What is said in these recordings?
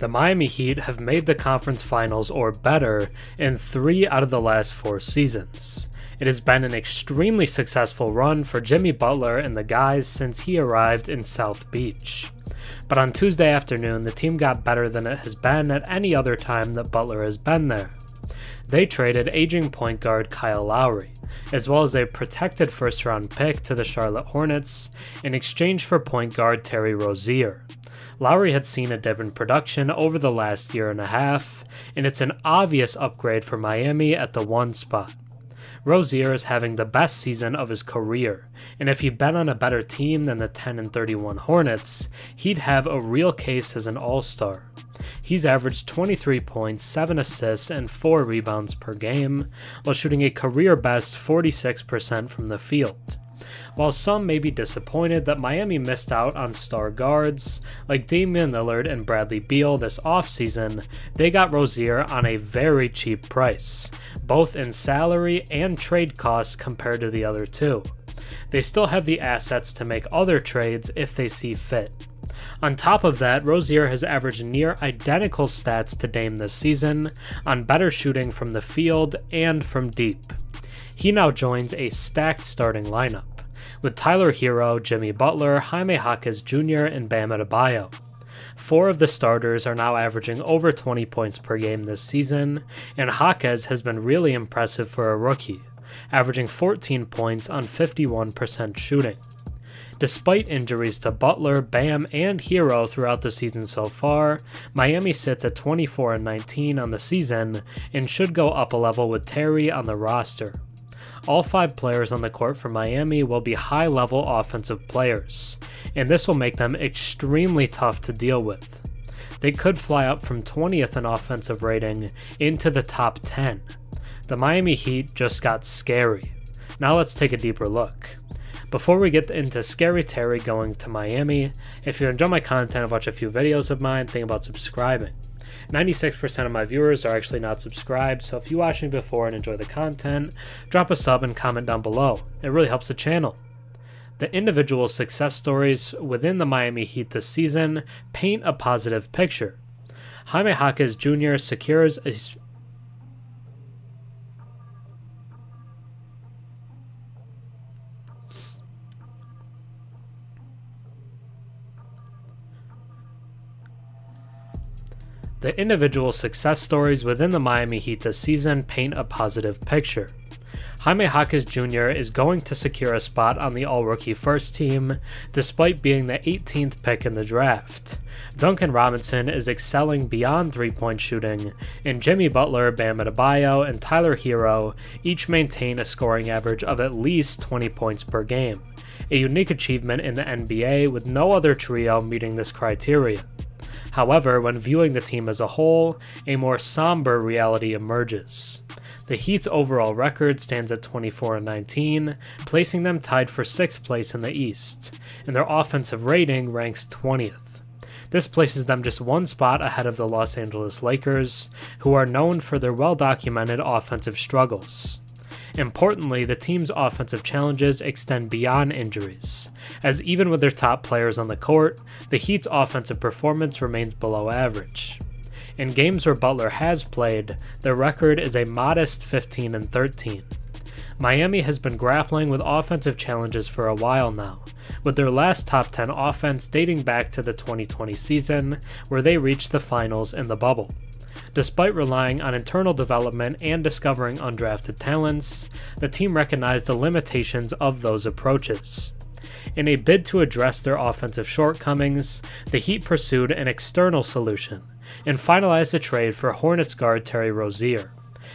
The Miami Heat have made the conference finals or better in 3 out of the last 4 seasons. It has been an extremely successful run for Jimmy Butler and the guys since he arrived in South Beach. But on Tuesday afternoon, the team got better than it has been at any other time that Butler has been there. They traded aging point guard Kyle Lowry, as well as a protected first-round pick to the Charlotte Hornets in exchange for point guard Terry Rozier. Lowry had seen a dip in production over the last year and a half, and it's an obvious upgrade for Miami at the 1 spot. Rozier is having the best season of his career, and if he'd been on a better team than the 10-31 Hornets, he'd have a real case as an all-star. He's averaged 23 points, 7 assists, and 4 rebounds per game, while shooting a career-best 46% from the field. While some may be disappointed that Miami missed out on star guards like Damian Lillard and Bradley Beal this offseason, they got Rozier on a very cheap price, both in salary and trade costs compared to the other two. They still have the assets to make other trades if they see fit. On top of that, Rozier has averaged near identical stats to Dame this season on better shooting from the field and from deep. He now joins a stacked starting lineup, with Tyler Herro, Jimmy Butler, Jaime Jaquez Jr, and Bam Adebayo. 4 of the starters are now averaging over 20 points per game this season, and Jaquez has been really impressive for a rookie, averaging 14 points on 51% shooting. Despite injuries to Butler, Bam, and Herro throughout the season so far, Miami sits at 24-19 on the season and should go up a level with Terry on the roster. All 5 players on the court for Miami will be high-level offensive players, and this will make them extremely tough to deal with. They could fly up from 20th in offensive rating into the top 10. The Miami Heat just got scary. Now let's take a deeper look. Before we get into Scary Terry going to Miami, if you enjoy my content and watch a few videos of mine, think about subscribing. 96% of my viewers are actually not subscribed, so if you watched me before and enjoy the content, drop a sub and comment down below. It really helps the channel. The individual success stories within the Miami Heat this season paint a positive picture. Jaime Jaquez Jr. secures a The individual success stories within the Miami Heat this season paint a positive picture. Jaime Jaquez Jr. is going to secure a spot on the All-Rookie First Team, despite being the 18th pick in the draft. Duncan Robinson is excelling beyond three-point shooting, and Jimmy Butler, Bam Adebayo, and Tyler Herro each maintain a scoring average of at least 20 points per game, a unique achievement in the NBA with no other trio meeting this criteria. However, when viewing the team as a whole, a more somber reality emerges. The Heat's overall record stands at 24-19, placing them tied for 6th place in the East, and their offensive rating ranks 20th. This places them just 1 spot ahead of the Los Angeles Lakers, who are known for their well-documented offensive struggles. Importantly, the team's offensive challenges extend beyond injuries, as even with their top players on the court, the Heat's offensive performance remains below average. In games where Butler has played, their record is a modest 15-13. Miami has been grappling with offensive challenges for a while now, with their last top 10 offense dating back to the 2020 season, where they reached the finals in the bubble. Despite relying on internal development and discovering undrafted talents, the team recognized the limitations of those approaches. In a bid to address their offensive shortcomings, the Heat pursued an external solution and finalized a trade for Hornets guard Terry Rozier.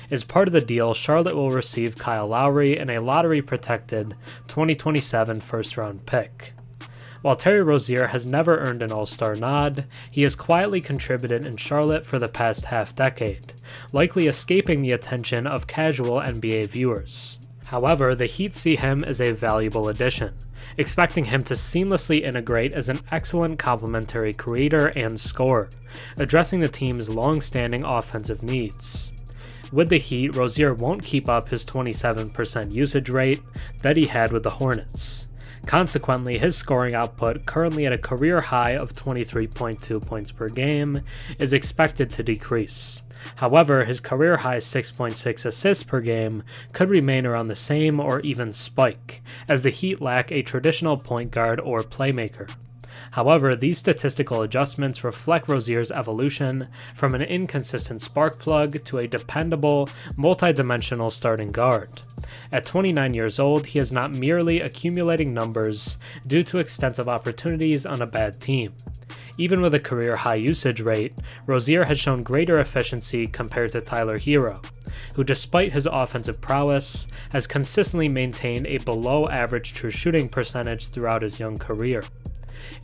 As part of the deal, Charlotte will receive Kyle Lowry and a lottery-protected 2027 first-round pick. While Terry Rozier has never earned an All-Star nod, he has quietly contributed in Charlotte for the past half-decade, likely escaping the attention of casual NBA viewers. However, the Heat see him as a valuable addition, expecting him to seamlessly integrate as an excellent complementary creator and scorer, addressing the team's long-standing offensive needs. With the Heat, Rozier won't keep up his 27% usage rate that he had with the Hornets. Consequently, his scoring output, currently at a career high of 23.2 points per game, is expected to decrease. However, his career high 6.6 assists per game could remain around the same or even spike, as the Heat lack a traditional point guard or playmaker. However, these statistical adjustments reflect Rozier's evolution from an inconsistent spark plug to a dependable, multi-dimensional starting guard. At 29 years old, he is not merely accumulating numbers due to extensive opportunities on a bad team. Even with a career high usage rate, Rozier has shown greater efficiency compared to Tyler Herro, who despite his offensive prowess, has consistently maintained a below average true shooting percentage throughout his young career.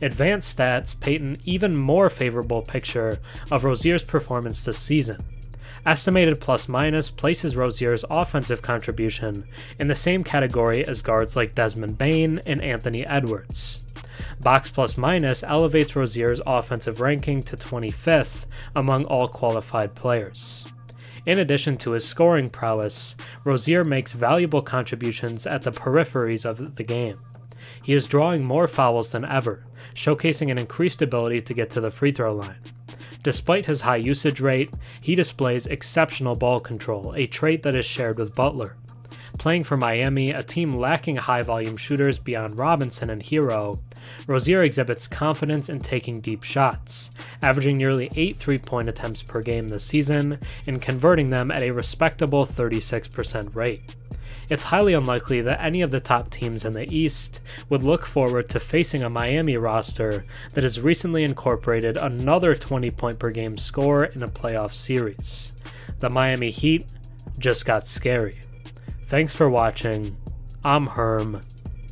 Advanced stats paint an even more favorable picture of Rozier's performance this season. Estimated plus-minus places Rozier's offensive contribution in the same category as guards like Desmond Bane and Anthony Edwards. Box plus-minus elevates Rozier's offensive ranking to 25th among all qualified players. In addition to his scoring prowess, Rozier makes valuable contributions at the peripheries of the game. He is drawing more fouls than ever, showcasing an increased ability to get to the free throw line. Despite his high usage rate, he displays exceptional ball control, a trait that is shared with Butler. Playing for Miami, a team lacking high-volume shooters beyond Robinson and Herro, Rozier exhibits confidence in taking deep shots, averaging nearly 8 three-point attempts per game this season and converting them at a respectable 36% rate. It's highly unlikely that any of the top teams in the East would look forward to facing a Miami roster that has recently incorporated another 20-point-per-game score in a playoff series. The Miami Heat just got scary. Thanks for watching. I'm Herm.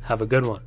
Have a good one.